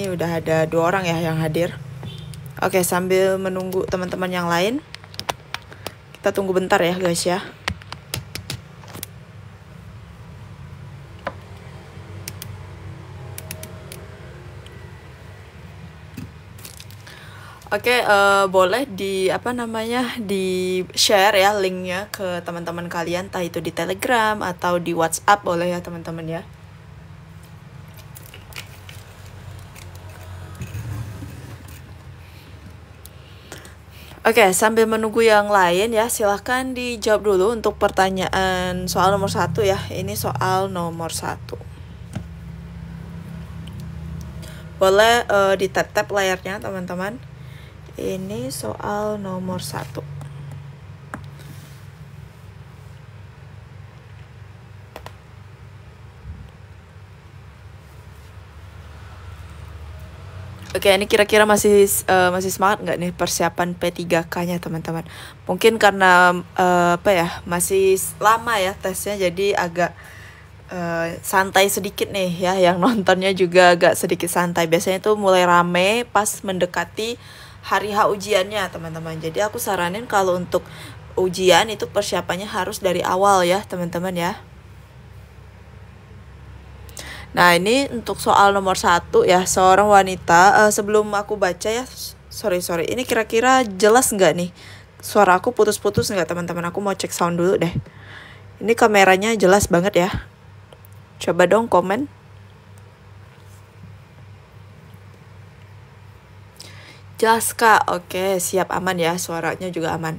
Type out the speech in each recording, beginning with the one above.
Ini udah ada 2 orang ya yang hadir. Oke, sambil menunggu teman-teman yang lain, kita tunggu bentar ya guys ya. Oke, boleh di di share ya linknya ke teman-teman kalian, entah itu di Telegram atau di WhatsApp, boleh ya teman-teman ya. Oke, sambil menunggu yang lain ya, silahkan dijawab dulu untuk pertanyaan soal nomor 1 ya. Ini soal nomor 1. Boleh di tap-tap layarnya teman-teman. Ini soal nomor 1. Oke, ini kira-kira masih semangat nggak nih persiapan P3K-nya teman-teman? Mungkin karena masih lama ya tesnya, jadi agak santai sedikit nih ya. Yang nontonnya juga agak sedikit santai. Biasanya tuh mulai rame pas mendekati hari H ujiannya teman-teman. Jadi aku saranin kalau untuk ujian itu persiapannya harus dari awal ya teman-teman ya. Nah, ini untuk soal nomor 1 ya, seorang wanita. Sebelum aku baca ya, sorry, ini kira-kira jelas nggak nih? Suara aku putus-putus nggak teman-teman? Aku mau cek sound dulu deh. Ini kameranya jelas banget ya. Coba dong komen. Jelas kak, oke siap, aman ya, suaranya juga aman.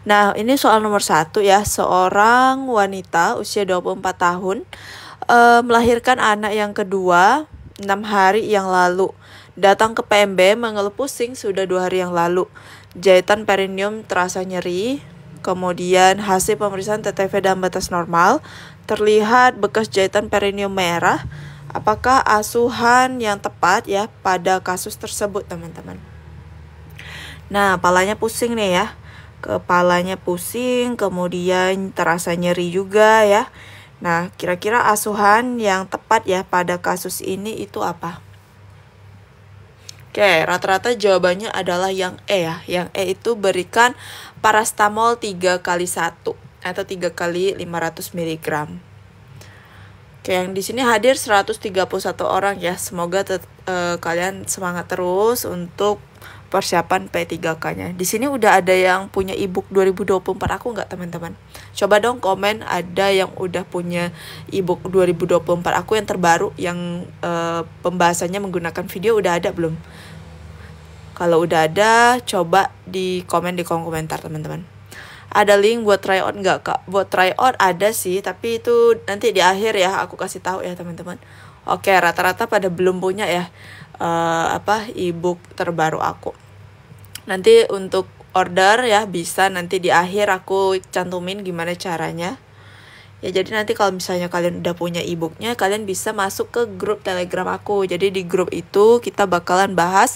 Nah, ini soal nomor 1 ya, seorang wanita usia 24 tahun melahirkan anak yang kedua 6 hari yang lalu. Datang ke PMB mengeluh pusing sudah 2 hari yang lalu. Jahitan perineum terasa nyeri. Kemudian hasil pemeriksaan TTV dalam batas normal. Terlihat bekas jahitan perineum merah. Apakah asuhan yang tepat ya pada kasus tersebut teman-teman? Nah, kepalanya pusing nih ya. Kepalanya pusing, kemudian terasa nyeri juga ya. Nah, kira-kira asuhan yang tepat ya pada kasus ini itu apa? Oke, rata-rata jawabannya adalah yang E ya. Yang E itu berikan parastamol 3 kali 1 atau 3 kali 500 mg. Oke, yang di sini hadir 131 orang ya. Semoga kalian semangat terus untuk persiapan P3K-nya. Di sini udah ada yang punya ebook 2024 aku nggak teman-teman? Coba dong komen ada yang udah punya ebook 2024 aku yang terbaru, yang pembahasannya menggunakan video, udah ada belum? Kalau udah ada, coba di komen di kolom komentar teman-teman. Ada link buat try out nggak kak? Buat try out ada sih, tapi itu nanti di akhir ya aku kasih tahu ya teman-teman. Oke, rata-rata pada belum punya ya ebook terbaru aku. Nanti untuk order ya bisa nanti di akhir aku cantumin gimana caranya. Ya jadi nanti kalau misalnya kalian udah punya ebooknya, kalian bisa masuk ke grup Telegram aku. Jadi di grup itu kita bakalan bahas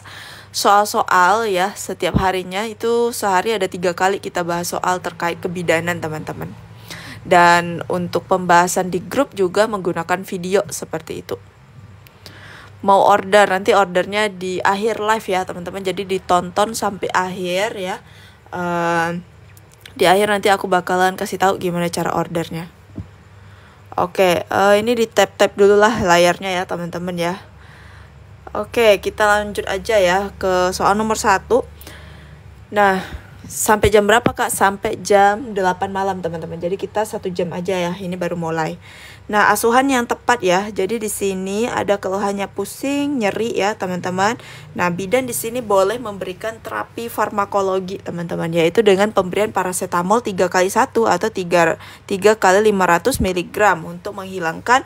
soal-soal ya setiap harinya. Itu sehari ada 3 kali kita bahas soal terkait kebidanan teman-teman. Dan untuk pembahasan di grup juga menggunakan video seperti itu. Mau order, nanti ordernya di akhir live ya teman-teman. Jadi ditonton sampai akhir ya. Di akhir nanti aku bakalan kasih tahu gimana cara ordernya. Oke, ini di tap-tap dulu lah layarnya ya teman-teman ya. Oke, kita lanjut aja ya ke soal nomor 1. Nah, sampai jam berapa kak? Sampai jam 8 malam teman-teman. Jadi kita 1 jam aja ya, ini baru mulai. Nah, asuhan yang tepat ya. Jadi di sini ada keluhannya pusing, nyeri ya, teman-teman. Nah, bidan di sini boleh memberikan terapi farmakologi, teman-teman, yaitu dengan pemberian paracetamol 3 kali 1 atau 3 kali 500 mg untuk menghilangkan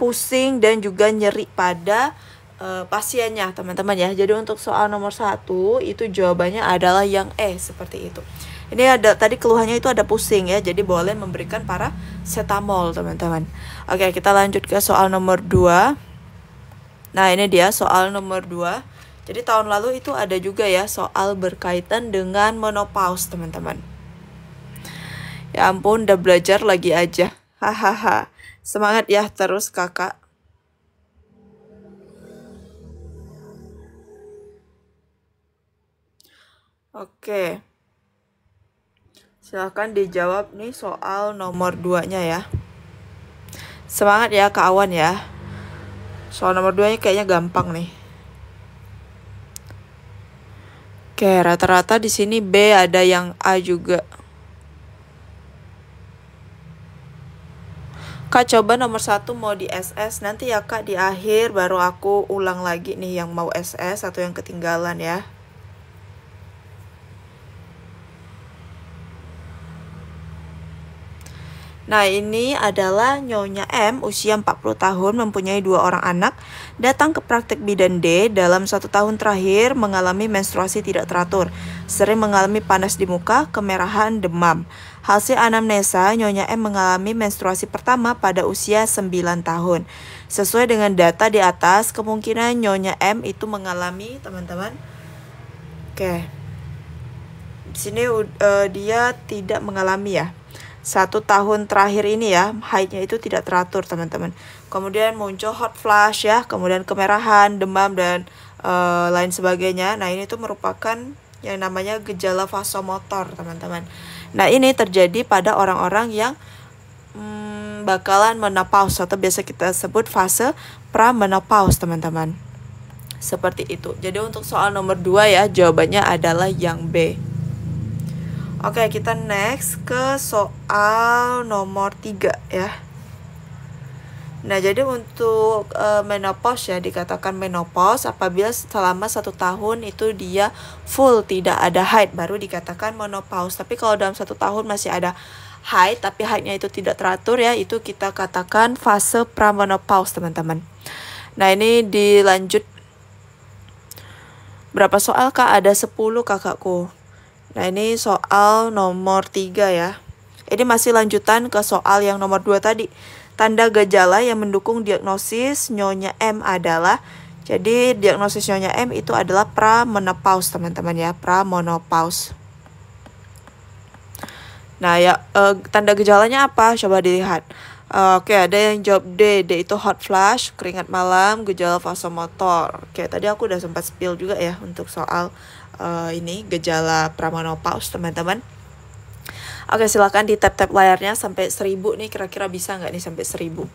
pusing dan juga nyeri pada pasiennya, teman-teman ya. Jadi untuk soal nomor 1 itu jawabannya adalah yang E, seperti itu. Ini ada tadi keluhannya itu ada pusing ya, jadi boleh memberikan paracetamol teman-teman. Oke, kita lanjut ke soal nomor 2. Nah, ini dia soal nomor 2. Jadi tahun lalu itu ada juga ya soal berkaitan dengan menopause teman-teman. Ya ampun, udah belajar lagi aja. Hahaha. Semangat ya terus kakak. Oke. Silahkan dijawab nih soal nomor 2-nya ya. Semangat ya Kak Awan ya. Soal nomor 2-nya kayaknya gampang nih. Oke, rata-rata di sini B, ada yang A juga. Kak, coba nomor 1 mau di SS, nanti ya Kak di akhir baru aku ulang lagi nih yang mau SS atau yang ketinggalan ya. Nah, ini adalah Nyonya M, usia 40 tahun, mempunyai 2 orang anak, datang ke praktek bidan D, dalam 1 tahun terakhir mengalami menstruasi tidak teratur, sering mengalami panas di muka, kemerahan, demam. Hasil anamnesa, Nyonya M mengalami menstruasi pertama pada usia 9 tahun. Sesuai dengan data di atas, kemungkinan Nyonya M itu mengalami, teman-teman. Oke. Di sini dia tidak mengalami ya. 1 tahun terakhir ini ya, haidnya itu tidak teratur teman-teman. Kemudian muncul hot flash ya, kemudian kemerahan, demam, dan lain sebagainya. Nah, ini tuh merupakan yang namanya gejala vasomotor teman-teman. Nah, ini terjadi pada orang-orang yang bakalan menopause atau biasa kita sebut fase pramenopause teman-teman. Seperti itu. Jadi untuk soal nomor 2 ya, jawabannya adalah yang B. Oke, kita next ke soal nomor 3 ya. Nah, jadi untuk menopause ya, dikatakan menopause apabila selama 1 tahun itu dia full tidak ada haid, baru dikatakan menopause. Tapi kalau dalam 1 tahun masih ada haid, tapi haidnya itu tidak teratur ya, itu kita katakan fase pramenopause teman-teman. Nah, ini dilanjut. Berapa soal Kak? Ada 10 kakakku. Nah, ini soal nomor 3 ya. Ini masih lanjutan ke soal yang nomor 2 tadi. Tanda gejala yang mendukung diagnosis Nyonya M adalah, jadi diagnosis Nyonya M itu adalah pramenopause teman-teman ya, pramenopause. Nah, ya tanda gejalanya apa? Coba dilihat. Oke, ada yang jawab D. D itu hot flash, keringat malam, gejala vasomotor. Oke, tadi aku udah sempat spill juga ya untuk soal ini gejala pramenopause teman-teman. Oke, silakan di tap-tap layarnya sampai 1000 nih, kira-kira bisa nggak nih sampai 1000?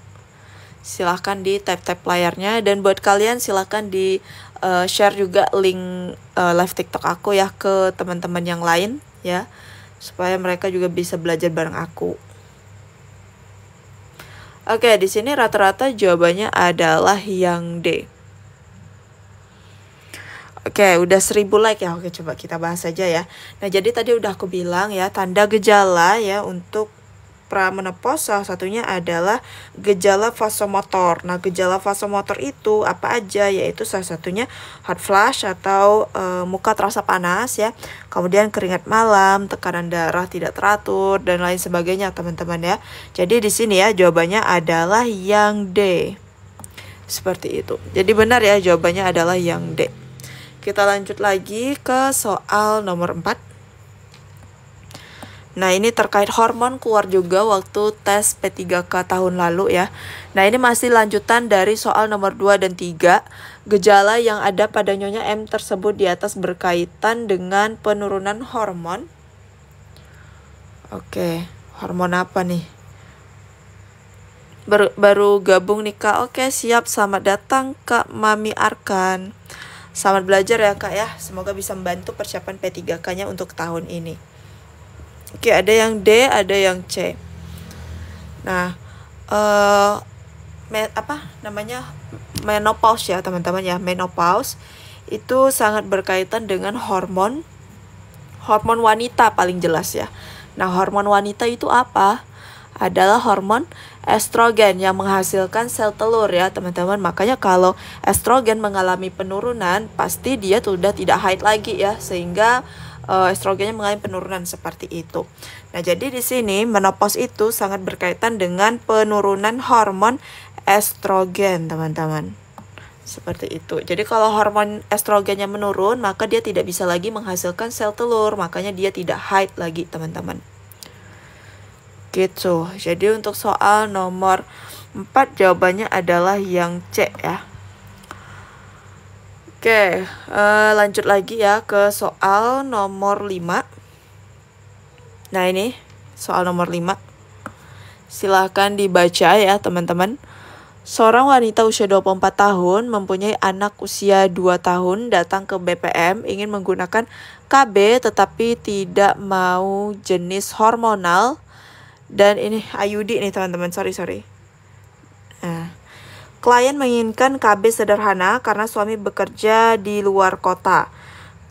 Silahkan di tap-tap layarnya, dan buat kalian silahkan di share juga link live TikTok aku ya ke teman-teman yang lain ya, supaya mereka juga bisa belajar bareng aku. Oke, di sini rata-rata jawabannya adalah yang D. Oke, udah 1000 like ya. Oke, coba kita bahas aja ya. Nah, jadi tadi udah aku bilang ya, tanda gejala ya untuk pramenopause salah satunya adalah gejala vasomotor. Nah, gejala vasomotor itu apa aja? Yaitu salah satunya hot flash atau muka terasa panas ya. Kemudian keringat malam, tekanan darah tidak teratur, dan lain sebagainya teman-teman ya. Jadi di sini ya jawabannya adalah yang D. Seperti itu. Jadi benar ya, jawabannya adalah yang D. Kita lanjut lagi ke soal nomor 4. Nah, ini terkait hormon keluar juga waktu tes P3K tahun lalu ya. Nah, ini masih lanjutan dari soal nomor 2 dan 3. Gejala yang ada pada Nyonya M tersebut di atas berkaitan dengan penurunan hormon. Oke, hormon apa nih? Baru gabung nih Kak. Oke, siap. Selamat datang Kak Mami Arkan. Selamat belajar ya Kak ya. Semoga bisa membantu persiapan P3K-nya untuk tahun ini. Oke, ada yang D, ada yang C. Nah, menopause ya teman-teman ya. Menopause itu sangat berkaitan dengan hormon wanita paling jelas ya. Nah, hormon wanita itu apa? Adalah hormon estrogen yang menghasilkan sel telur ya teman-teman. Makanya kalau estrogen mengalami penurunan, pasti dia sudah tidak haid lagi ya, sehingga estrogennya mengalami penurunan seperti itu. Nah, jadi di sini menopause itu sangat berkaitan dengan penurunan hormon estrogen teman-teman. Seperti itu. Jadi kalau hormon estrogennya menurun, maka dia tidak bisa lagi menghasilkan sel telur, makanya dia tidak haid lagi teman-teman. Gitu. Jadi untuk soal nomor 4 jawabannya adalah yang C ya. Oke, lanjut lagi ya ke soal nomor 5. Nah, ini soal nomor 5. Silahkan dibaca ya teman-teman. Seorang wanita usia 24 tahun mempunyai anak usia 2 tahun datang ke BPM ingin menggunakan KB tetapi tidak mau jenis hormonal. Dan ini IUD nih teman-teman, sorry. Nah, klien menginginkan KB sederhana karena suami bekerja di luar kota.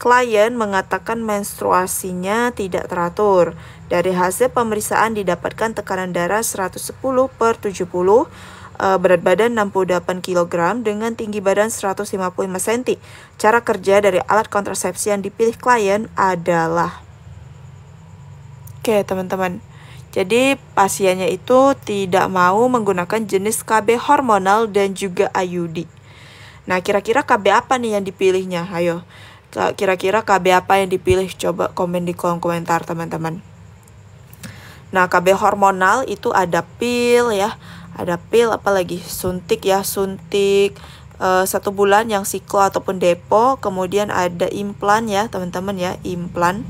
Klien mengatakan menstruasinya tidak teratur. Dari hasil pemeriksaan didapatkan tekanan darah 110/70, berat badan 68 kg dengan tinggi badan 155 cm. Cara kerja dari alat kontrasepsi yang dipilih klien adalah... Oke, teman-teman. Jadi pasiennya itu tidak mau menggunakan jenis KB hormonal dan juga IUD. Nah, kira-kira KB apa nih yang dipilihnya? Ayo, kira-kira KB apa yang dipilih? Coba komen di kolom komentar teman-teman. Nah, KB hormonal itu ada pil ya. Ada pil apalagi? Suntik ya, suntik 1 bulan yang siklo ataupun depo. Kemudian ada implan ya teman-teman ya, implan.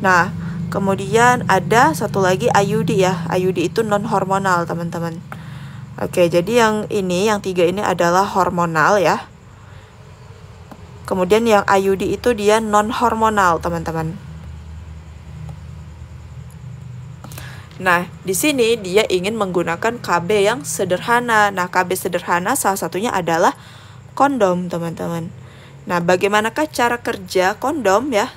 Nah, kemudian ada satu lagi IUD ya. IUD itu non hormonal teman-teman. Oke, jadi yang 3 ini adalah hormonal ya. Kemudian yang IUD itu dia non hormonal teman-teman. Nah, di sini dia ingin menggunakan KB yang sederhana. Nah, KB sederhana salah satunya adalah kondom teman-teman. Nah, bagaimanakah cara kerja kondom ya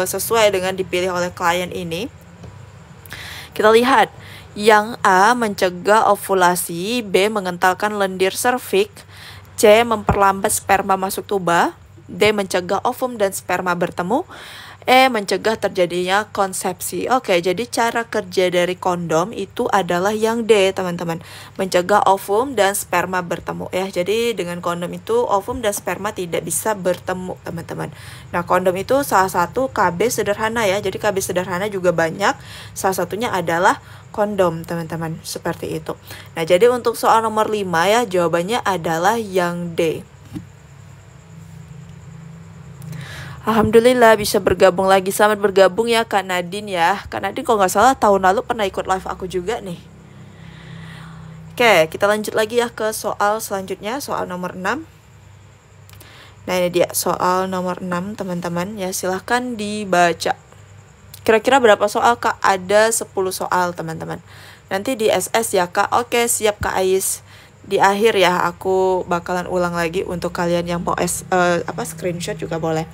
sesuai dengan dipilih oleh klien ini? Kita lihat, yang A mencegah ovulasi, B mengentalkan lendir serviks, C memperlambat sperma masuk tuba, D mencegah ovum dan sperma bertemu, E mencegah terjadinya konsepsi. Oke, jadi cara kerja dari kondom itu adalah yang D, teman-teman. Mencegah ovum dan sperma bertemu ya. Jadi dengan kondom itu ovum dan sperma tidak bisa bertemu, teman-teman. Nah, kondom itu salah satu KB sederhana ya. Jadi KB sederhana juga banyak. Salah satunya adalah kondom, teman-teman. Seperti itu. Nah, jadi untuk soal nomor 5 ya, jawabannya adalah yang D. Alhamdulillah bisa bergabung lagi. Selamat bergabung ya Kak Nadine ya. Kak Nadine kalau nggak salah tahun lalu pernah ikut live aku juga nih. Oke, kita lanjut lagi ya ke soal selanjutnya, soal nomor 6. Nah, ini dia soal nomor 6 teman-teman ya. Silahkan dibaca. Kira-kira berapa soal Kak? Ada 10 soal teman-teman. Nanti di SS ya Kak. Oke, siap Kak Ais. Di akhir ya aku bakalan ulang lagi untuk kalian yang mau screenshot juga boleh.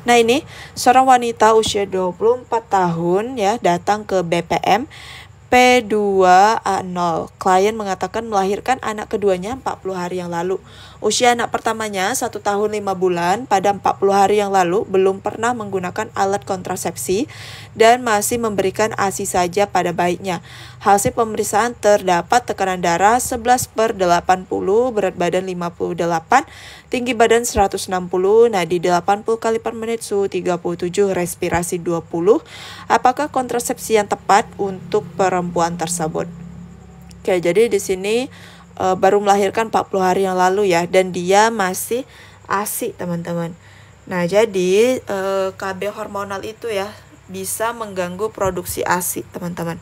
Nah, ini seorang wanita usia 24 tahun ya datang ke BPM P2A0. Klien mengatakan melahirkan anak keduanya 40 hari yang lalu. Usia anak pertamanya 1 tahun 5 bulan. Pada 40 hari yang lalu belum pernah menggunakan alat kontrasepsi dan masih memberikan ASI saja pada bayinya. Hasil pemeriksaan terdapat tekanan darah 11/80, berat badan 58, tinggi badan 160, nadi 80 kali per menit, suhu 37, respirasi 20. Apakah kontrasepsi yang tepat untuk perempuan tersebut? Oke, jadi di sini baru melahirkan 40 hari yang lalu ya, dan dia masih ASI teman-teman. Nah, jadi KB hormonal itu ya bisa mengganggu produksi ASI teman-teman.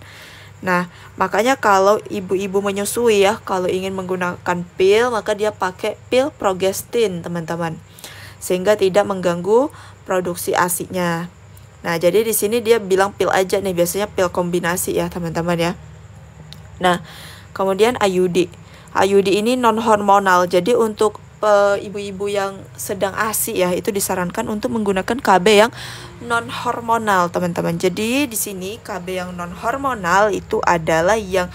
Nah, makanya kalau ibu-ibu menyusui ya, kalau ingin menggunakan pil, maka dia pakai pil progestin teman-teman, sehingga tidak mengganggu produksi ASI-nya. Nah, jadi di sini dia bilang pil aja nih, biasanya pil kombinasi ya teman-teman ya. Nah, kemudian IUD. IUD ini non hormonal. Jadi untuk ibu-ibu yang sedang ASI ya, itu disarankan untuk menggunakan KB yang non hormonal teman-teman. Jadi di sini KB yang non hormonal itu adalah yang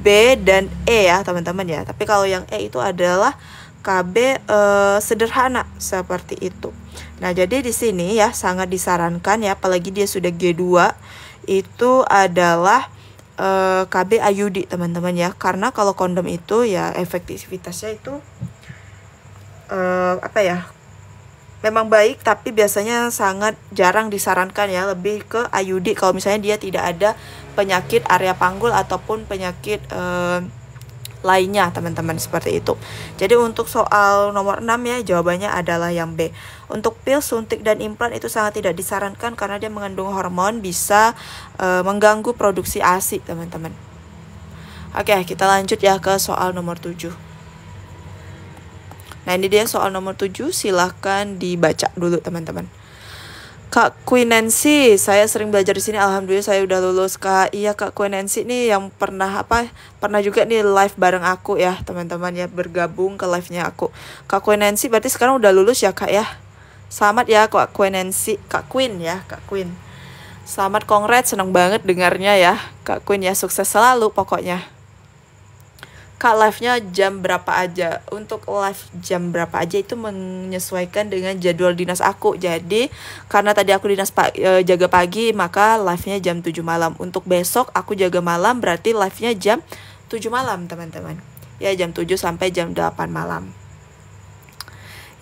B dan E ya teman-teman ya. Tapi kalau yang E itu adalah KB sederhana seperti itu. Nah, jadi di sini ya sangat disarankan ya, apalagi dia sudah G2, itu adalah KB IUD teman-teman ya. Karena kalau kondom itu ya efektivitasnya itu memang baik, tapi biasanya sangat jarang disarankan ya, lebih ke IUD kalau misalnya dia tidak ada penyakit area panggul ataupun penyakit lainnya teman-teman, seperti itu. Jadi untuk soal nomor 6 ya, jawabannya adalah yang B. Untuk pil, suntik, dan implan itu sangat tidak disarankan karena dia mengandung hormon, bisa mengganggu produksi ASI teman-teman. Oke, kita lanjut ya ke soal nomor 7. Nah, ini dia soal nomor 7, silahkan dibaca dulu teman-teman. Kak Queen Nancy, saya sering belajar di sini. Alhamdulillah saya udah lulus, Kak. Iya, Kak Queen Nancy nih yang pernah juga nih live bareng aku ya, teman-teman ya, bergabung ke live-nya aku. Kak Queen Nancy berarti sekarang udah lulus ya, Kak ya. Selamat ya, Kak Queen Nancy, Kak Queen ya, Kak Queen. Selamat, congrats, seneng banget dengarnya ya, Kak Queen ya, sukses selalu pokoknya. Kak, live-nya jam berapa aja? Untuk live jam berapa aja itu menyesuaikan dengan jadwal dinas aku. Jadi karena tadi aku dinas jaga pagi, maka live-nya jam 7 malam. Untuk besok aku jaga malam, berarti live-nya jam 7 malam teman-teman. Ya, jam 7 sampai jam 8 malam.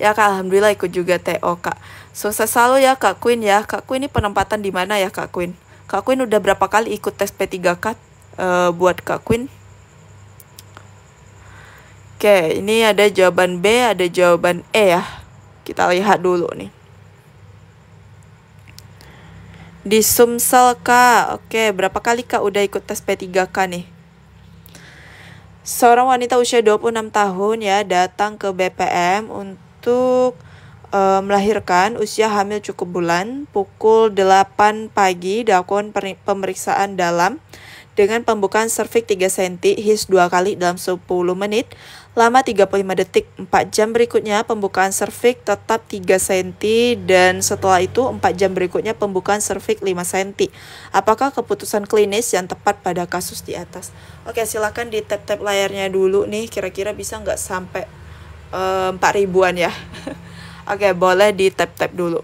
Ya Kak, alhamdulillah ikut juga TO Kak. Sukses selalu ya Kak Queen ya. Kak Queen ini penempatan di mana ya Kak Queen? Kak Queen udah berapa kali ikut tes P3K buat Kak Queen? Oke, ini ada jawaban B, ada jawaban E ya. Kita lihat dulu nih. Di Sumsel Kak. Oke, berapa kali Kak udah ikut tes P3K nih? Seorang wanita usia 26 tahun ya datang ke BPM untuk melahirkan, usia hamil cukup bulan. Pukul 8 pagi dilakukan pemeriksaan dalam dengan pembukaan serviks 3 cm, his 2 kali dalam 10 menit, lama 35 detik. 4 jam berikutnya pembukaan serviks tetap 3 cm, dan setelah itu 4 jam berikutnya pembukaan serviks 5 cm. Apakah keputusan klinis yang tepat pada kasus di atas? Oke, silakan di tap-tap layarnya dulu nih, kira-kira bisa nggak sampai 4.000-an ya. Oke, boleh di tap-tap dulu.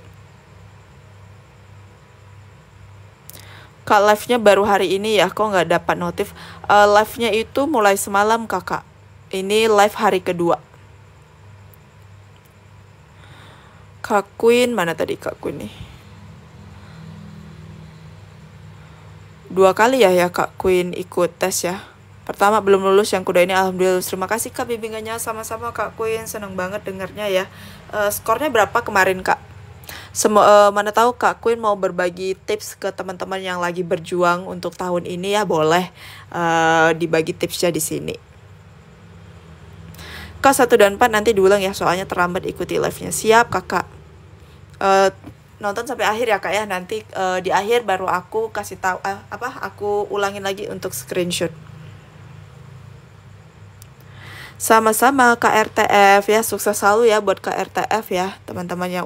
Kak, live-nya baru hari ini ya, kok nggak dapat notif? Live-nya itu mulai semalam kakak. Ini live hari kedua. Kak Queen, mana tadi Kak Queen nih? 2 kali ya Kak Queen ikut tes ya. Pertama belum lulus, yang kedua ini alhamdulillah lulus. Terima kasih Kak bimbingannya, sama-sama Kak Queen, seneng banget dengarnya ya. Skornya berapa kemarin Kak? Mana tahu Kak Queen mau berbagi tips ke teman-teman yang lagi berjuang untuk tahun ini ya, boleh dibagi tipsnya di sini. Kak, 1 dan 4 nanti diulang ya, soalnya terlambat ikuti live-nya. Siap Kakak. Nonton sampai akhir ya Kak ya, nanti di akhir baru aku kasih tahu aku ulangin lagi untuk screenshot. Sama-sama KRTF ya, sukses selalu ya buat KRTF ya. Teman-teman yang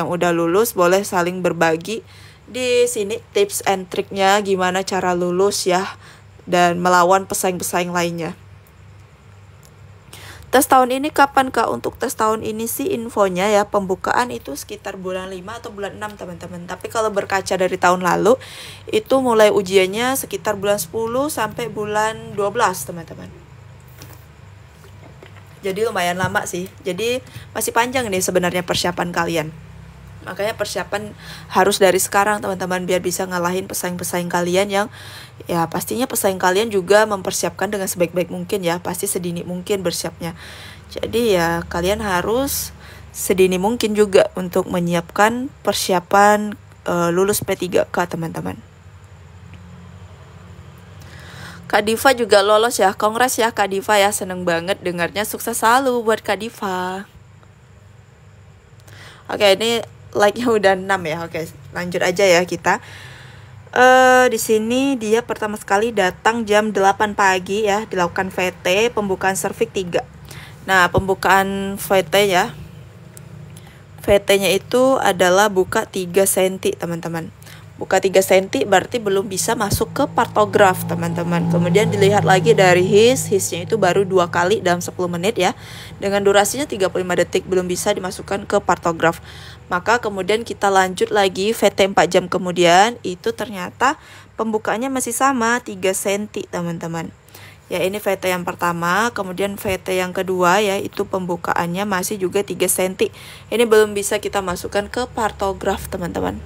udah lulus boleh saling berbagi di sini tips and triknya gimana cara lulus ya, dan melawan pesaing-pesaing lainnya. Tes tahun ini kapan Kak? Untuk tes tahun ini sih infonya ya, pembukaan itu sekitar bulan 5 atau bulan 6 teman-teman. Tapi kalau berkaca dari tahun lalu, itu mulai ujiannya sekitar bulan 10 sampai bulan 12 teman-teman. Jadi lumayan lama sih. Jadi masih panjang nih sebenarnya persiapan kalian. Makanya persiapan harus dari sekarang teman-teman, biar bisa ngalahin pesaing-pesaing kalian yang ya pastinya pesaing kalian juga mempersiapkan dengan sebaik-baik mungkin ya. Pasti sedini mungkin bersiapnya. Jadi ya kalian harus sedini mungkin juga untuk menyiapkan persiapan lulus P3K teman-teman. Kak Diva juga lolos ya, kongres ya Kak Diva ya, seneng banget dengarnya, sukses selalu buat Kak Diva. Oke, ini like-nya udah 6 ya. Oke, lanjut aja ya kita. Di sini dia pertama sekali datang jam 8 pagi ya, dilakukan VT, pembukaan serviks 3. Nah, pembukaan VT ya. VT-nya itu adalah buka 3 cm teman-teman. Buka 3 cm berarti belum bisa masuk ke partograf teman-teman. Kemudian dilihat lagi dari hisnya itu baru 2 kali dalam 10 menit ya. Dengan durasinya 35 detik, belum bisa dimasukkan ke partograf. Maka kemudian kita lanjut lagi VT 4 jam kemudian, itu ternyata pembukaannya masih sama 3 cm teman-teman. Ya, ini VT yang pertama, kemudian VT yang kedua ya, itu pembukaannya masih juga 3 cm. Ini belum bisa kita masukkan ke partograf teman-teman.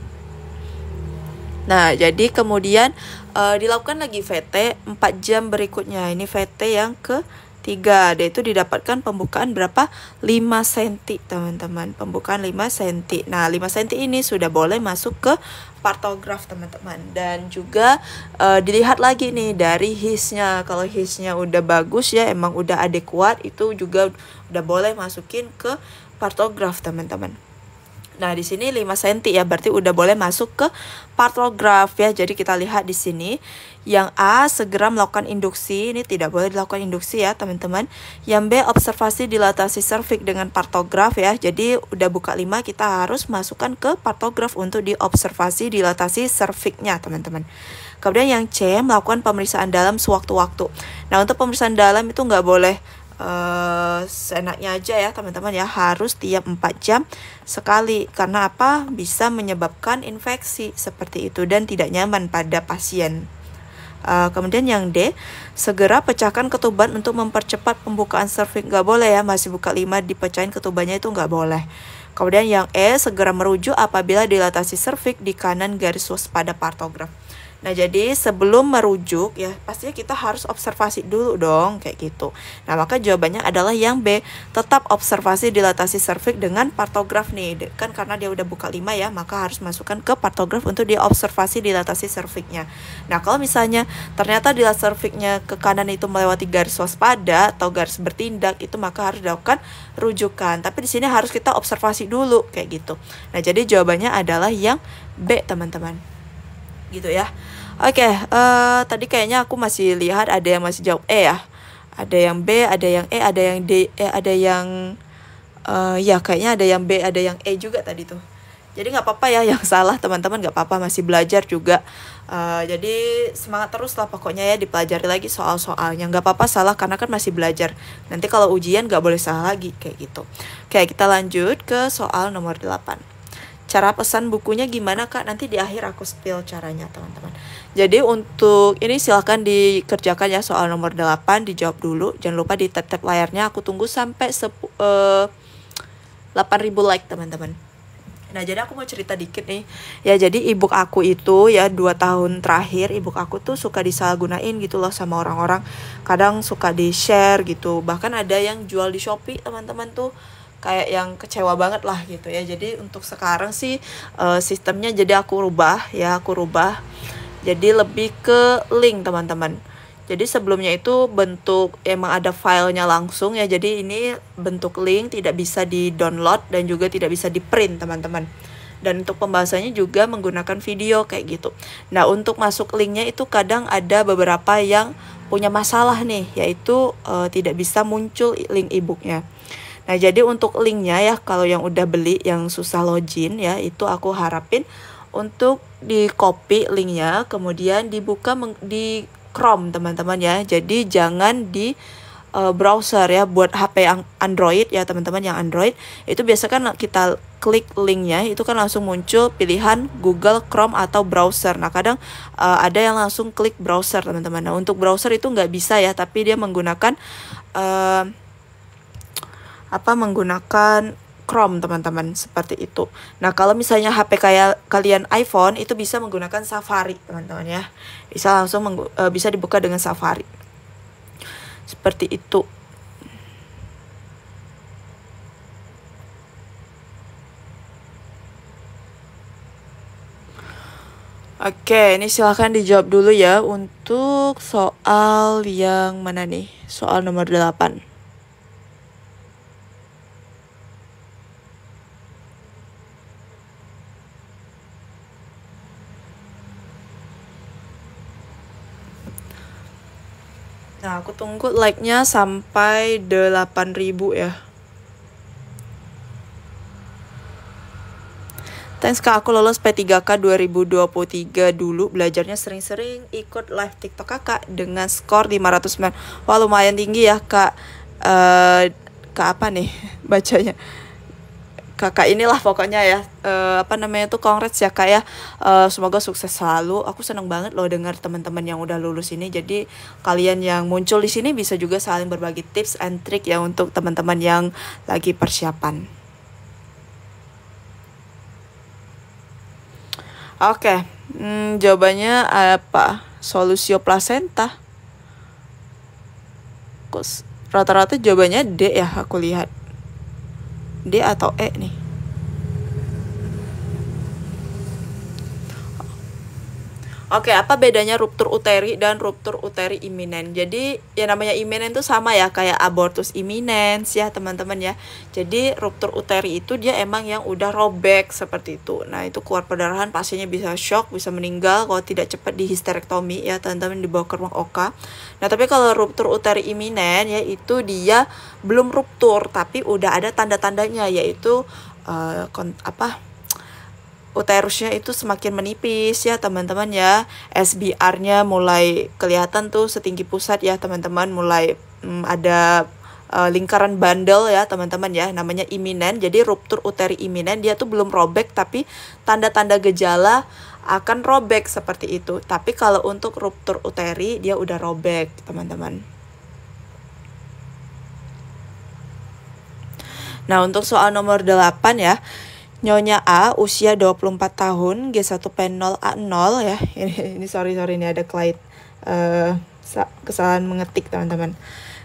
Nah, jadi kemudian dilakukan lagi VT 4 jam berikutnya. Ini VT yang ketiga. Dan itu didapatkan pembukaan berapa? 5 cm, teman-teman. Pembukaan 5 cm. Nah, 5 cm ini sudah boleh masuk ke partograf, teman-teman. Dan juga dilihat lagi nih dari his-nya. Kalau his-nya udah bagus ya, emang udah adekuat, itu juga udah boleh masukin ke partograf, teman-teman. Nah, di sini 5 cm ya, berarti udah boleh masuk ke partograf ya. Jadi kita lihat di sini, yang A segera melakukan induksi, ini tidak boleh dilakukan induksi ya, teman-teman. Yang B observasi dilatasi serviks dengan partograf ya. Jadi udah buka 5, kita harus masukkan ke partograf untuk diobservasi dilatasi serviksnya, teman-teman. Kemudian yang C melakukan pemeriksaan dalam sewaktu-waktu. Nah, untuk pemeriksaan dalam itu nggak boleh seenaknya aja ya, teman-teman ya, harus tiap 4 jam sekali. Karena apa? Bisa menyebabkan infeksi seperti itu dan tidak nyaman pada pasien. Kemudian yang D, segera pecahkan ketuban untuk mempercepat pembukaan serviks. Nggak boleh ya, masih buka 5 dipecahin ketubannya, itu nggak boleh. Kemudian yang E, segera merujuk apabila dilatasi serviks di kanan garis waspada partograf. Nah, jadi sebelum merujuk ya, pastinya kita harus observasi dulu dong, kayak gitu. Nah, maka jawabannya adalah yang B, tetap observasi dilatasi serviks dengan partograf nih. Kan karena dia udah buka 5 ya, maka harus masukkan ke partograf untuk diobservasi dilatasi serviksnya. Nah, kalau misalnya ternyata dilatasi serviksnya ke kanan itu melewati garis waspada atau garis bertindak, itu maka harus dilakukan rujukan. Tapi di sini harus kita observasi dulu, kayak gitu. Nah, jadi jawabannya adalah yang B, teman-teman. Gitu ya. Oke, tadi kayaknya aku masih lihat ada yang masih jawab E ya. Ada yang B, ada yang E, ada yang D, ada yang ya kayaknya ada yang B, ada yang E juga tadi tuh. Jadi nggak apa-apa ya yang salah, teman-teman, nggak apa-apa, masih belajar juga. Jadi semangat terus lah pokoknya ya, dipelajari lagi soal-soalnya. Nggak apa-apa salah karena kan masih belajar. Nanti kalau ujian nggak boleh salah lagi, kayak gitu. Oke, kita lanjut ke soal nomor 8. Cara pesan bukunya gimana, Kak? Nanti di akhir aku spill caranya, teman-teman. Jadi untuk ini silahkan dikerjakan ya, soal nomor 8 dijawab dulu. Jangan lupa di tap-tap layarnya. Aku tunggu sampai 8.000 like, teman-teman. Nah, jadi aku mau cerita dikit nih. Ya, jadi ebook aku itu ya 2 tahun terakhir ebook aku tuh suka disalahgunain gitu loh sama orang-orang. Kadang suka di-share gitu. Bahkan ada yang jual di Shopee, teman-teman tuh. Kayak yang kecewa banget lah gitu ya. Jadi untuk sekarang sih sistemnya jadi aku rubah. Jadi lebih ke link, teman-teman. Jadi sebelumnya itu bentuk emang ada filenya langsung ya. Jadi ini bentuk link, tidak bisa di-download dan juga tidak bisa di-print, teman-teman. Dan untuk pembahasannya juga menggunakan video kayak gitu. Nah, untuk masuk linknya itu kadang ada beberapa yang punya masalah nih, yaitu tidak bisa muncul link ebooknya. Nah, jadi untuk linknya ya, kalau yang udah beli yang susah login ya, itu aku harapin untuk di copy linknya, kemudian dibuka di Chrome, teman-teman ya. Jadi jangan di browser ya. Buat HP yang Android ya, teman-teman, yang Android itu biasa kan kita klik linknya itu kan langsung muncul pilihan Google Chrome atau browser. Nah, kadang ada yang langsung klik browser, teman-teman. Nah, untuk browser itu nggak bisa ya, tapi dia menggunakan menggunakan Chrome, teman-teman, seperti itu. Nah, kalau misalnya HP kayak kalian iPhone itu bisa menggunakan Safari, teman-teman ya. Bisa langsung bisa dibuka dengan Safari. Seperti itu. Oke, ini silahkan dijawab dulu ya untuk soal yang mana nih? Soal nomor 8. Nah, aku tunggu like-nya sampai 8.000 ya. Thanks, Kak, aku lolos P3K 2023 dulu. Belajarnya sering-sering ikut live TikTok Kakak dengan skor 509. Wah, lumayan tinggi ya, Kak. Kak apa nih bacanya? Kakak inilah pokoknya ya, congrats ya, Kak ya. Semoga sukses selalu. Aku seneng banget loh dengar teman-teman yang udah lulus ini. Jadi kalian yang muncul di sini bisa juga saling berbagi tips and trick ya untuk teman-teman yang lagi persiapan. Oke, Jawabannya apa? Solusio plasenta. Kok rata-rata jawabannya D ya, aku lihat. D atau E nih. Oke, apa bedanya ruptur uteri dan ruptur uteri iminen? Jadi, yang namanya iminen itu sama ya, kayak abortus iminens ya, teman-teman ya. Jadi, ruptur uteri itu dia emang yang udah robek seperti itu. Nah, itu keluar perdarahan, pasiennya bisa shock, bisa meninggal kalau tidak cepat dihisterektomi ya, teman-teman, dibawa ke ruang OK. Nah, tapi kalau ruptur uteri iminen ya, itu dia belum ruptur, tapi udah ada tanda-tandanya, yaitu uterusnya itu semakin menipis ya teman-teman ya. SBR-nya mulai kelihatan tuh setinggi pusat ya teman-teman, mulai ada lingkaran bandel ya teman-teman ya, namanya iminen. Jadi ruptur uteri iminen dia tuh belum robek tapi tanda-tanda gejala akan robek seperti itu. Tapi kalau untuk ruptur uteri dia udah robek teman-teman. Nah, untuk soal nomor 8 ya. Nyonya A usia 24 tahun, G1P0A0 ya. Ini sorry ini ada klien kesalahan mengetik teman-teman.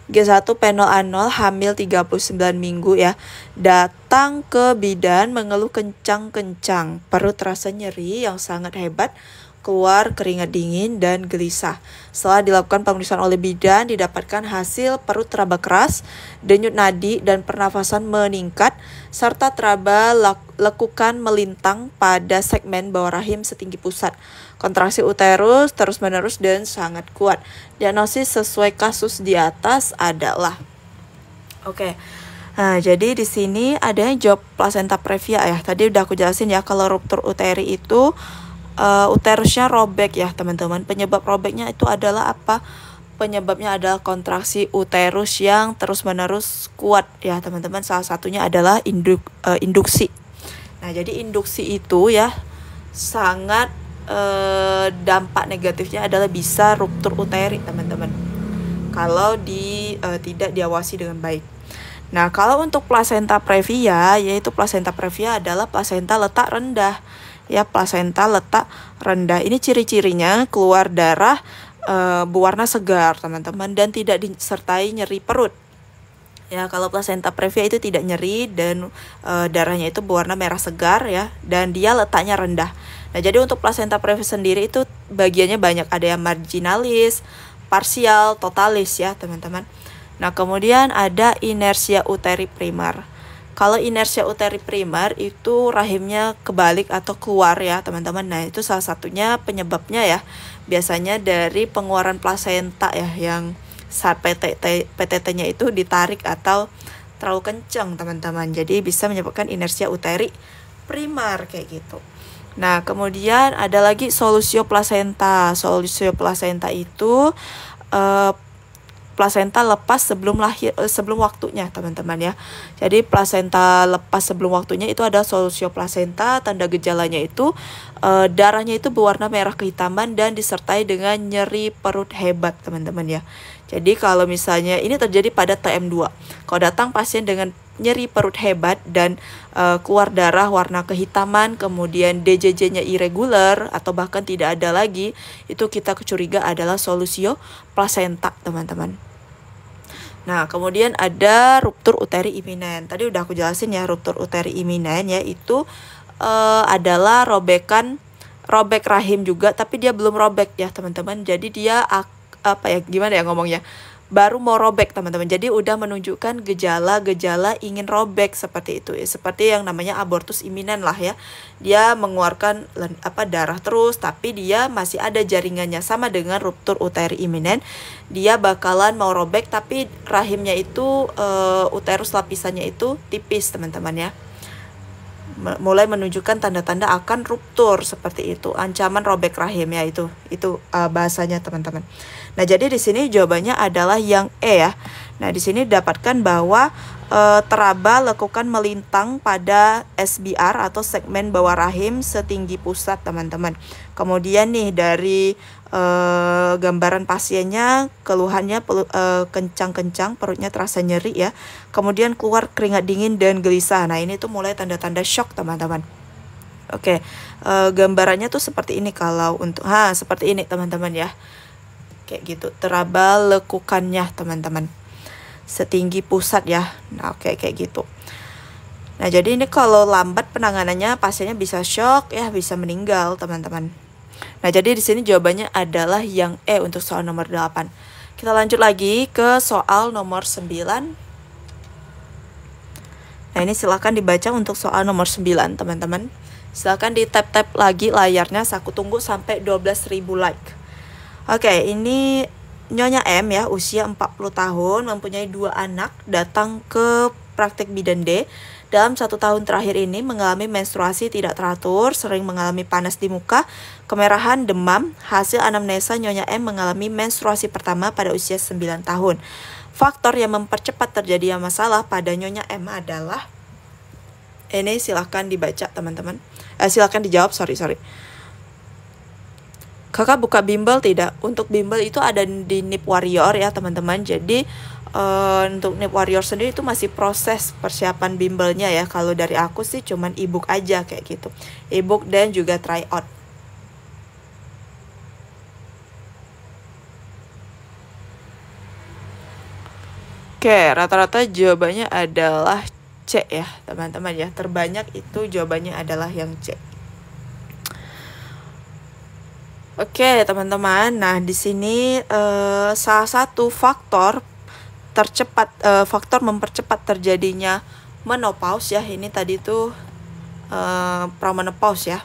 G1P0A0 hamil 39 minggu ya. Datang ke bidan mengeluh kencang-kencang, perut terasa nyeri yang sangat hebat, keluar keringat dingin dan gelisah. Setelah dilakukan pemeriksaan oleh bidan, didapatkan hasil perut teraba keras, denyut nadi dan pernafasan meningkat, serta teraba lekukan melintang pada segmen bawah rahim setinggi pusat. Kontraksi uterus terus-menerus dan sangat kuat. Diagnosis sesuai kasus di atas adalah Nah, jadi di sini ada jawab plasenta previa ya. Tadi udah aku jelasin ya, kalau ruptur uteri itu uterusnya robek ya teman-teman. Penyebab robeknya itu adalah apa? Penyebabnya adalah kontraksi uterus yang terus-menerus kuat ya teman-teman. Salah satunya adalah induksi. Nah, jadi induksi itu ya sangat dampak negatifnya adalah bisa ruptur uteri teman-teman, kalau tidak diawasi dengan baik. Nah, kalau untuk plasenta previa, yaitu plasenta previa adalah plasenta letak rendah. Ya, plasenta letak rendah. Ini ciri-cirinya keluar darah berwarna segar, teman-teman, dan tidak disertai nyeri perut. Ya, kalau plasenta previa itu tidak nyeri dan darahnya itu berwarna merah segar ya, dan dia letaknya rendah. Nah, jadi untuk plasenta previa sendiri itu bagiannya banyak, ada yang marginalis, parsial, totalis ya, teman-teman. Nah, kemudian ada inersia uteri primer. Kalau inersia uteri primer itu rahimnya kebalik atau keluar ya teman-teman. Nah, itu salah satunya penyebabnya ya. Biasanya dari pengeluaran plasenta ya, yang saat PTT-nya itu ditarik atau terlalu kencang teman-teman. Jadi bisa menyebabkan inersia uteri primer kayak gitu. Nah, kemudian ada lagi solusio plasenta. Solusio plasenta itu plasenta lepas sebelum waktunya teman-teman ya. Jadi plasenta lepas sebelum waktunya itu ada solusio plasenta. Tanda gejalanya itu darahnya itu berwarna merah kehitaman dan disertai dengan nyeri perut hebat teman-teman ya. Jadi kalau misalnya ini terjadi pada TM2, kalau datang pasien dengan nyeri perut hebat dan keluar darah warna kehitaman, kemudian DJJ-nya irregular atau bahkan tidak ada lagi, itu kita curiga adalah solusio plasenta teman-teman. Nah, kemudian ada ruptur uteri iminen. Tadi udah aku jelasin ya, ruptur uteri iminen yaitu adalah robek rahim juga, tapi dia belum robek ya teman-teman. Jadi dia gimana ya ngomongnya? Baru mau robek teman-teman. Jadi udah menunjukkan gejala-gejala ingin robek seperti itu ya. Seperti yang namanya abortus iminen lah ya. Dia mengeluarkan darah terus, tapi dia masih ada jaringannya, sama dengan ruptur uteri iminen. Dia bakalan mau robek tapi rahimnya itu uterus lapisannya itu tipis teman-teman ya. Mulai menunjukkan tanda-tanda akan ruptur seperti itu, ancaman robek rahim ya, itu bahasanya teman-teman. Nah, jadi di sini jawabannya adalah yang E ya. Nah, di sini didapatkan bahwa teraba lekukan melintang pada SBR atau segmen bawah rahim setinggi pusat teman-teman. Kemudian nih dari gambaran pasiennya, keluhannya kencang-kencang, perutnya terasa nyeri ya. Kemudian keluar keringat dingin dan gelisah. Nah, ini tuh mulai tanda-tanda shock teman-teman. Oke, gambarannya tuh seperti ini kalau untuk seperti ini teman-teman ya. Kayak gitu, teraba lekukannya teman-teman. Setinggi pusat ya. Nah, oke kayak gitu. Nah, jadi ini kalau lambat penanganannya pasiennya bisa shock ya, bisa meninggal teman-teman. Nah, jadi di sini jawabannya adalah yang E untuk soal nomor 8. Kita lanjut lagi ke soal nomor 9. Nah, ini silahkan dibaca untuk soal nomor 9, teman-teman. Silahkan di tap-tap lagi layarnya, aku tunggu sampai 12.000 like. Oke, ini Nyonya M ya, usia 40 tahun, mempunyai 2 anak, datang ke praktik bidan D. Dalam 1 tahun terakhir ini mengalami menstruasi tidak teratur, sering mengalami panas di muka, kemerahan, demam. Hasil anamnesa Nyonya M mengalami menstruasi pertama pada usia 9 tahun. Faktor yang mempercepat terjadinya masalah pada Nyonya M adalah, ini silahkan dibaca teman-teman. Silahkan dijawab, sorry. Kakak buka bimbel tidak? Untuk bimbel itu ada di Nip Warrior ya teman-teman. Jadi untuk Nip Warrior sendiri itu masih proses persiapan bimbelnya ya. Kalau dari aku sih cuman ebook aja kayak gitu. Ebook dan juga try out. Oke, rata-rata jawabannya adalah C ya teman-teman ya. Terbanyak itu jawabannya adalah yang C. Oke teman-teman, nah di sini salah satu faktor faktor mempercepat terjadinya menopause ya, ini tadi tuh pramenopause ya.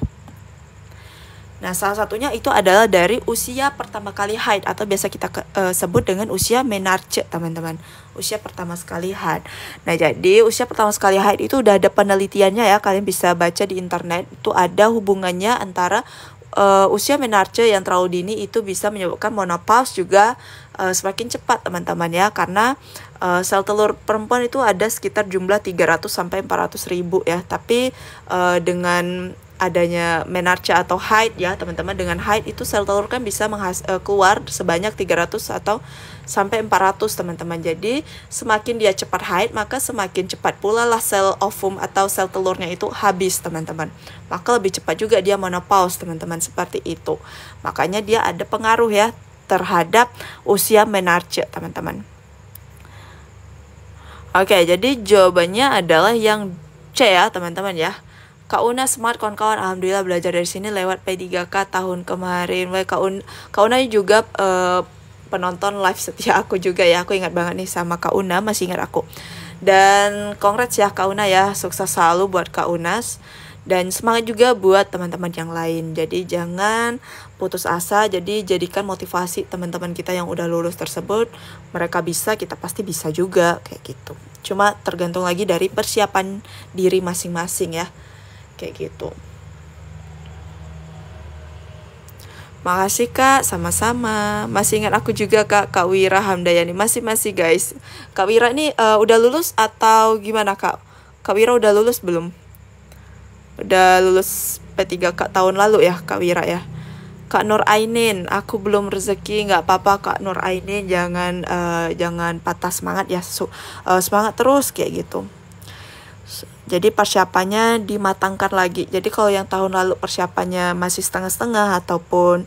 Nah, salah satunya itu adalah dari usia pertama kali haid atau biasa kita sebut dengan usia menarche, teman-teman. Usia pertama sekali haid. Nah, jadi usia pertama sekali haid itu udah ada penelitiannya ya, kalian bisa baca di internet. Itu ada hubungannya antara usia menarche yang terlalu dini itu bisa menyebabkan menopause juga semakin cepat, teman-teman ya, karena sel telur perempuan itu ada sekitar jumlah 300 sampai 400 ribu ya. Tapi dengan adanya menarche atau haid ya teman-teman, dengan haid itu sel telur kan bisa keluar sebanyak 300 atau sampai 400 teman-teman. Jadi semakin dia cepat haid maka semakin cepat pula lah sel ovum atau sel telurnya itu habis teman-teman, maka lebih cepat juga dia menopause teman-teman, seperti itu. Makanya dia ada pengaruh ya terhadap usia menarche teman-teman. Oke, jadi jawabannya adalah yang C ya teman-teman ya. Kak Una smart kawan-kawan, alhamdulillah belajar dari sini lewat P3K tahun kemarin. Kak Una juga penonton live setia aku juga ya. Aku ingat banget nih sama Kak Una, masih ingat aku. Dan congrats ya Kak Una ya, sukses selalu buat Kak Unas. Dan semangat juga buat teman-teman yang lain. Jadi jangan putus asa, jadi jadikan motivasi teman-teman kita yang udah lulus tersebut. Mereka bisa, kita pasti bisa juga, kayak gitu. Cuma tergantung lagi dari persiapan diri masing-masing ya, kayak gitu. Makasih Kak, sama-sama. Masih ingat aku juga Kak Wira Hamdayani. Masih guys. Kak Wira ini udah lulus atau gimana Kak? Kak Wira udah lulus belum? Udah lulus P3K tahun lalu ya Kak Wira ya. Kak Nur Ainin, aku belum rezeki, nggak apa-apa Kak Nur Ainin, jangan patah semangat ya, semangat terus kayak gitu. Jadi persiapannya dimatangkan lagi. Jadi kalau yang tahun lalu persiapannya masih setengah-setengah ataupun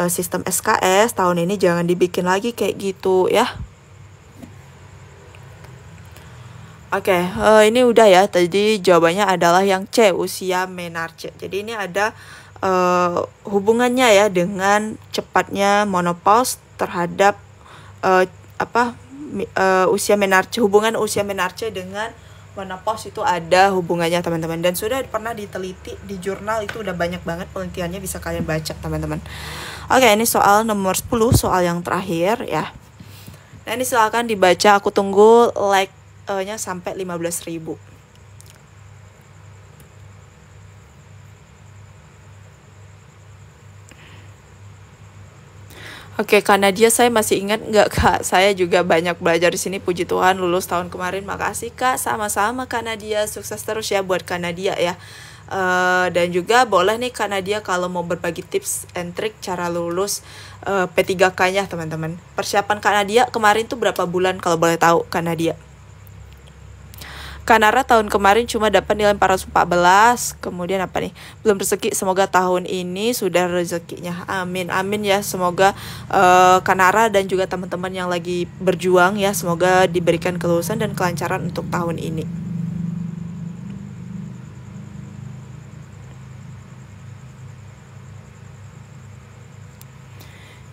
sistem SKS, tahun ini jangan dibikin lagi kayak gitu ya. Oke, ini udah ya. Tadi jawabannya adalah yang C, usia menarche. Jadi ini ada hubungannya ya dengan cepatnya menopause terhadap usia menarche. Hubungan usia menarche dengan menopause itu ada hubungannya teman-teman, dan sudah pernah diteliti di jurnal, itu udah banyak banget penelitiannya, bisa kalian baca teman-teman. Oke, ini soal nomor 10, soal yang terakhir ya. Nah, ini silakan dibaca, aku tunggu like-nya sampai 15.000. Oke, Kak Nadia, saya masih ingat nggak Kak? Saya juga banyak belajar di sini, puji Tuhan lulus tahun kemarin. Makasih Kak, sama-sama Kak Nadia, sukses terus ya buat Kak Nadia ya. Dan juga boleh nih Kak Nadia kalau mau berbagi tips and trick cara lulus P3K-nya teman-teman. Persiapan Kak Nadia kemarin tuh berapa bulan kalau boleh tahu Kak Nadia? Kanara tahun kemarin cuma dapat nilai 414. Kemudian apa nih? Belum rezeki. Semoga tahun ini sudah rezekinya. Amin. Amin ya. Semoga Kanara dan juga teman-teman yang lagi berjuang ya, semoga diberikan kelulusan dan kelancaran untuk tahun ini.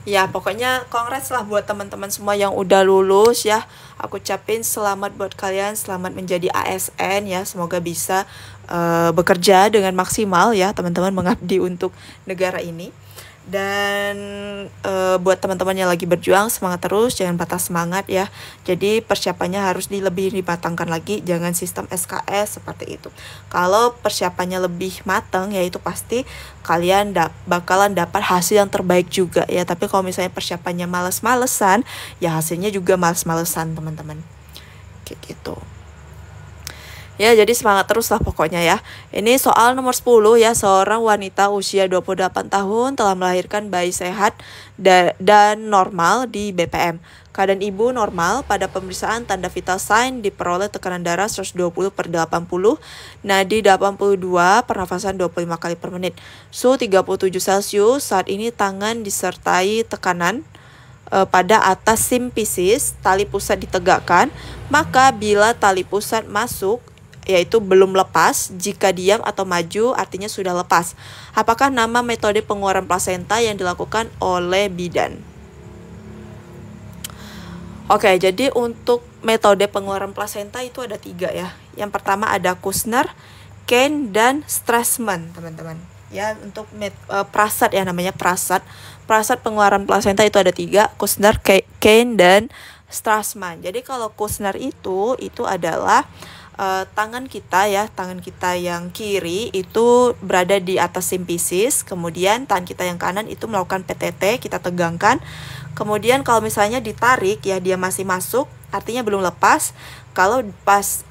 Ya, pokoknya kongres lah buat teman-teman semua yang udah lulus ya. Aku ucapin selamat buat kalian, selamat menjadi ASN ya. Semoga bisa bekerja dengan maksimal ya, teman-teman, mengabdi untuk negara ini. Dan buat teman-teman yang lagi berjuang, semangat terus, jangan patah semangat ya. Jadi persiapannya harus lebih dimatangkan lagi, jangan sistem SKS seperti itu. Kalau persiapannya lebih matang ya, itu pasti kalian bakalan dapat hasil yang terbaik juga ya. Tapi kalau misalnya persiapannya males-malesan, ya hasilnya juga males-malesan, teman-teman. Kayak gitu. Ya, jadi semangat terus lah pokoknya ya. Ini soal nomor 10 ya. Seorang wanita usia 28 tahun telah melahirkan bayi sehat dan normal di BPM. Keadaan ibu normal. Pada pemeriksaan tanda vital sign diperoleh tekanan darah 120/80, nadi 82, pernafasan 25 kali per menit. Suhu 37 Celcius. Saat ini tangan disertai tekanan pada atas simpisis, tali pusat ditegakkan. Maka bila tali pusat masuk, yaitu belum lepas, jika diam atau maju artinya sudah lepas. Apakah nama metode pengeluaran plasenta yang dilakukan oleh bidan? Oke, jadi untuk metode pengeluaran plasenta itu ada 3 ya. Yang pertama ada Kushner, Kane, dan Strassman, teman-teman. Ya, untuk prasat ya, namanya prasat. Prasat pengeluaran plasenta itu ada 3, Kushner, Kane, dan Strassman. Jadi kalau Kushner itu adalah tangan kita ya, tangan kita yang kiri itu berada di atas simpisis, kemudian tangan kita yang kanan itu melakukan PTT, kita tegangkan. Kemudian kalau misalnya ditarik ya, dia masih masuk, artinya belum lepas. Kalau pas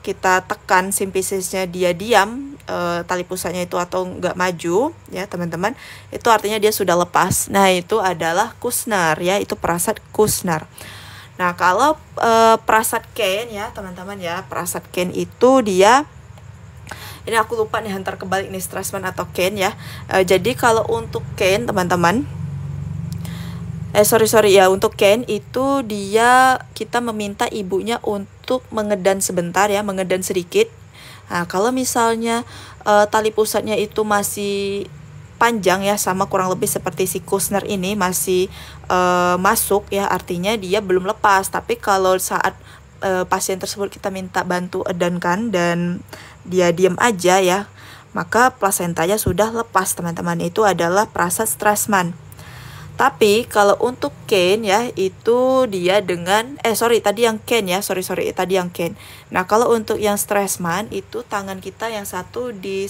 kita tekan simpisisnya dia diam, tali pusatnya itu atau nggak maju ya teman-teman, itu artinya dia sudah lepas. Nah, itu adalah Kushner ya, itu prasat Kushner. Nah, kalau prasat Kane ya teman-teman ya, prasat Kane itu dia, ini aku lupa nih antar kebalik nih, Strassman atau Kane ya. Jadi kalau untuk Kane teman-teman, untuk Kane itu dia, kita meminta ibunya untuk mengedan sebentar ya, mengedan sedikit. Nah, kalau misalnya tali pusatnya itu masih panjang ya, sama kurang lebih seperti si Kushner ini masih masuk ya, artinya dia belum lepas. Tapi kalau saat pasien tersebut kita minta bantu edankan dan dia diam aja ya, maka plasentanya sudah lepas teman-teman. Itu adalah prasat Strassman. Tapi kalau untuk Kane ya, itu dia dengan tadi yang Kane ya, tadi yang Kane. Nah, kalau untuk yang Strassman itu tangan kita yang satu di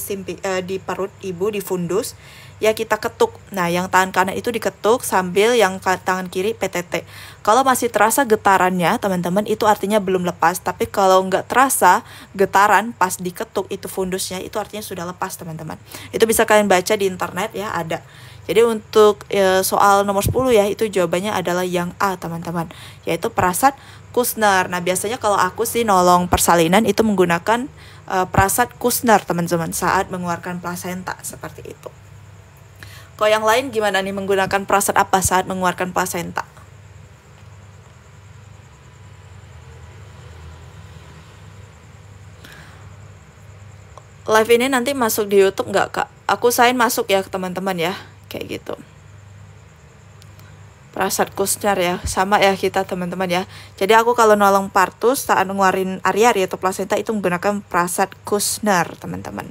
perut ibu, di fundus ya, kita ketuk. Nah, yang tangan kanan itu diketuk sambil yang tangan kiri PTT. Kalau masih terasa getarannya teman-teman, itu artinya belum lepas. Tapi kalau nggak terasa getaran pas diketuk itu fundusnya, itu artinya sudah lepas teman-teman. Itu bisa kalian baca di internet ya, ada. Jadi untuk soal nomor 10 ya, itu jawabannya adalah yang A teman-teman, yaitu prasat Kushner. Nah, biasanya kalau aku sih nolong persalinan itu menggunakan prasat Kushner teman-teman saat mengeluarkan plasenta seperti itu. Kalau yang lain gimana nih, menggunakan prasat apa saat mengeluarkan plasenta? Live ini nanti masuk di YouTube nggak kak? Aku usahain masuk ya teman-teman ya, kayak gitu. Prasat Kushner ya, sama ya kita teman-teman ya. Jadi aku kalau nolong partus saat ngeluarin ari-ari atau plasenta itu menggunakan prasat Kushner teman-teman.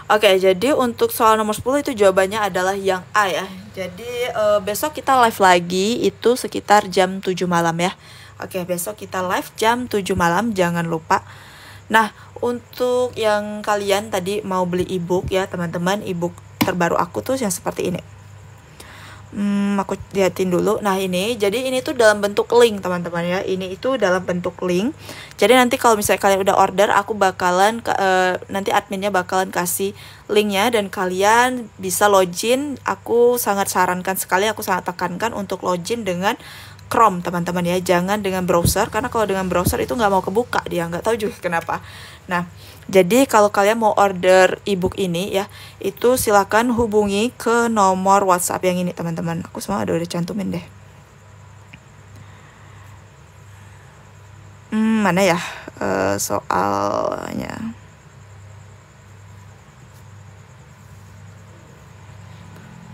Oke, jadi untuk soal nomor 10 itu jawabannya adalah yang A ya. Jadi besok kita live lagi itu sekitar jam 7 malam ya. Oke, besok kita live jam 7 malam, jangan lupa. Nah, untuk yang kalian tadi mau beli ebook ya teman-teman, ebook terbaru aku tuh yang seperti ini. Aku liatin dulu. Nah ini, jadi ini tuh dalam bentuk link teman-teman ya. Ini itu dalam bentuk link. Jadi nanti kalau misalnya kalian udah order, aku bakalan nanti adminnya bakalan kasih linknya dan kalian bisa login. Aku sangat sarankan sekali, aku sangat tekankan untuk login dengan Chrome teman-teman ya, jangan dengan browser, karena kalau dengan browser itu nggak mau kebuka, dia nggak tahu juga kenapa. Nah, jadi kalau kalian mau order ebook ini ya, itu silakan hubungi ke nomor WhatsApp yang ini teman-teman. Aku semua udah cantumin deh. Mana ya soalnya?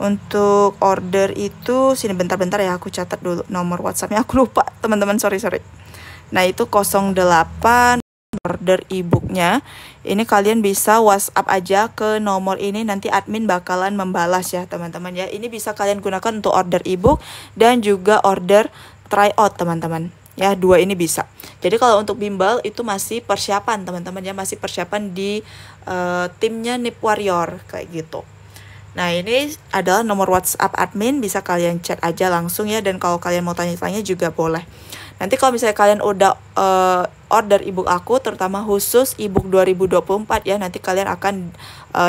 Untuk order itu, sini bentar-bentar ya, aku catat dulu nomor WhatsAppnya, aku lupa teman-teman, sorry. Nah itu 08 order ebooknya. Ini kalian bisa WhatsApp aja ke nomor ini, nanti admin bakalan membalas ya teman-teman ya. Ini bisa kalian gunakan untuk order ebook dan juga order tryout teman-teman ya, dua ini bisa. Jadi kalau untuk bimbel itu masih persiapan teman-teman ya, masih persiapan di timnya Nip Warrior kayak gitu. Nah ini adalah nomor WhatsApp admin, bisa kalian chat aja langsung ya, dan kalau kalian mau tanya-tanya juga boleh. Nanti kalau misalnya kalian udah order ebook aku, terutama khusus ebook 2024 ya, nanti kalian akan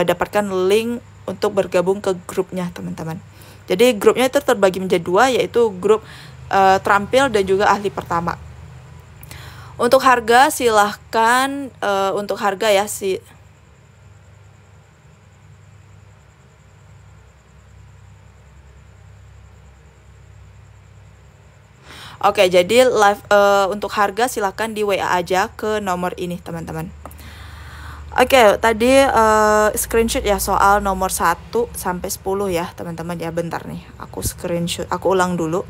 dapatkan link untuk bergabung ke grupnya teman-teman. Jadi grupnya itu terbagi menjadi dua, yaitu grup terampil dan juga ahli pertama. Untuk harga silahkan, untuk harga ya Oke, jadi live untuk harga silahkan di WA aja ke nomor ini teman-teman. Oke, tadi screenshot ya soal nomor 1 sampai 10 ya teman-teman ya. Bentar nih, aku screenshot, aku ulang dulu.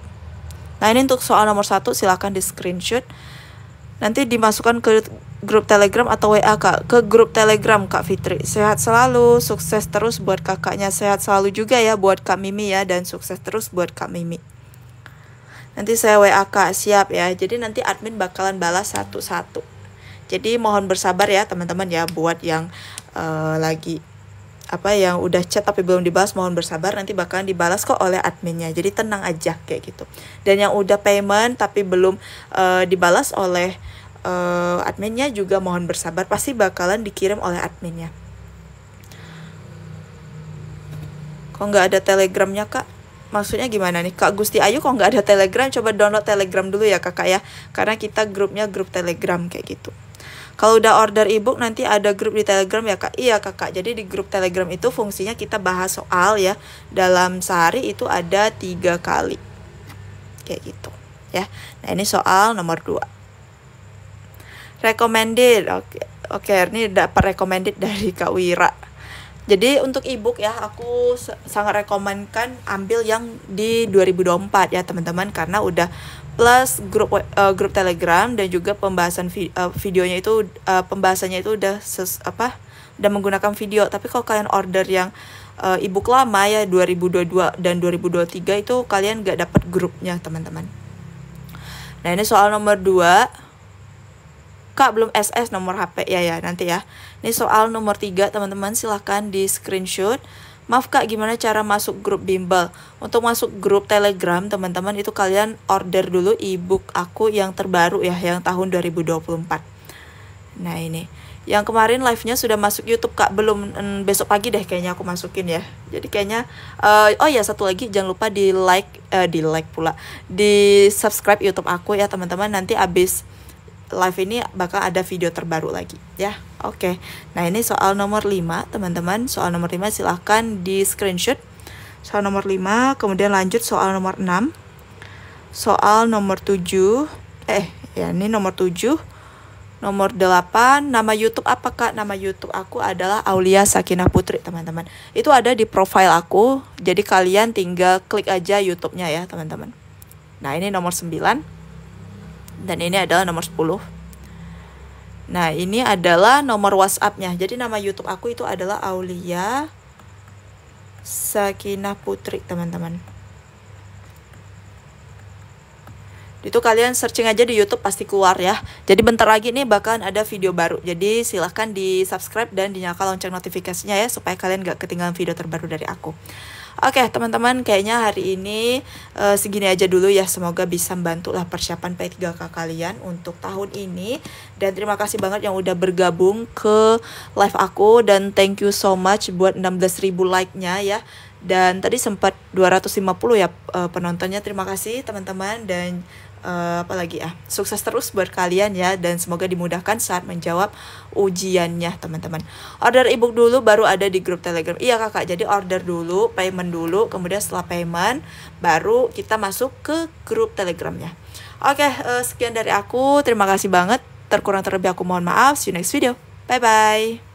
Nah ini untuk soal nomor 1 silahkan di screenshot. Nanti dimasukkan ke grup Telegram atau WA Kak. Ke grup Telegram Kak Fitri. Sehat selalu, sukses terus buat kakaknya. Sehat selalu juga ya buat Kak Mimi ya, dan sukses terus buat Kak Mimi. Nanti saya WA Kak, siap ya. Jadi nanti admin bakalan balas satu-satu. Jadi mohon bersabar ya teman-teman ya, buat yang lagi yang udah chat tapi belum dibalas, mohon bersabar, nanti bakalan dibalas kok oleh adminnya. Jadi tenang aja kayak gitu. Dan yang udah payment tapi belum dibalas oleh adminnya juga mohon bersabar, pasti bakalan dikirim oleh adminnya. Kok nggak ada telegramnya Kak? Maksudnya gimana nih Kak Gusti Ayu, kok nggak ada Telegram? Coba download Telegram dulu ya kakak ya, karena kita grupnya grup Telegram kayak gitu. Kalau udah order ebook nanti ada grup di Telegram ya Kak? Iya kakak, jadi di grup Telegram itu fungsinya kita bahas soal ya, dalam sehari itu ada 3 kali kayak gitu ya. Nah ini soal nomor 2, recommended. Oke, ini dapat recommended dari Kak Wira. Jadi untuk ebook ya, aku sangat rekomenkan ambil yang di 2024 ya teman-teman, karena udah plus grup Telegram dan juga pembahasan videonya itu pembahasannya itu udah udah menggunakan video. Tapi kalau kalian order yang ebook lama ya 2022 dan 2023 itu kalian gak dapat grupnya teman-teman. Nah ini soal nomor 2. Kak belum SS nomor HP ya nanti ya. Ini soal nomor 3 teman-teman, silahkan di screenshot. Maaf Kak, gimana cara masuk grup bimbel? Untuk masuk grup Telegram teman-teman itu kalian order dulu ebook aku yang terbaru ya, yang tahun 2024. Nah ini, yang kemarin live-nya sudah masuk YouTube Kak, belum. Besok pagi deh kayaknya aku masukin ya. Jadi kayaknya oh ya satu lagi, jangan lupa di like pula, di subscribe YouTube aku ya teman-teman. Nanti abis live ini bakal ada video terbaru lagi ya. Oke. Nah ini soal nomor 5 teman-teman. Soal nomor 5 silahkan di screenshot. Soal nomor 5. Kemudian lanjut soal nomor 6. Soal nomor 7. Ini nomor 7. Nomor 8. Nama YouTube apa Kak? Nama YouTube aku adalah Aulia Sakinah Putri teman-teman. Itu ada di profile aku. Jadi kalian tinggal klik aja YouTube-nya ya teman-teman. Nah ini nomor 9. Dan ini adalah nomor 10. Nah ini adalah nomor WhatsApp-nya. Jadi nama YouTube aku itu adalah Aulia Sakinah Putri teman-teman. Itu kalian searching aja di YouTube pasti keluar ya. Jadi bentar lagi nih bakalan ada video baru. Jadi silahkan di subscribe dan dinyalakan lonceng notifikasinya ya, supaya kalian gak ketinggalan video terbaru dari aku. Oke teman-teman, kayaknya hari ini segini aja dulu ya. Semoga bisa membantu lah persiapan P3K kalian untuk tahun ini. Dan terima kasih banget yang udah bergabung ke live aku. Dan thank you so much buat 16.000 like-nya ya. Dan tadi sempat 250 ya penontonnya. Terima kasih teman-teman. Dan apalagi ya, sukses terus buat kalian ya, dan semoga dimudahkan saat menjawab ujiannya teman-teman. Order ebook dulu baru ada di grup Telegram. Iya kakak, jadi order dulu, payment dulu, kemudian setelah payment baru kita masuk ke grup Telegramnya. Oke, sekian dari aku, terima kasih banget. Terkurang terlebih aku mohon maaf. See you next video, bye bye.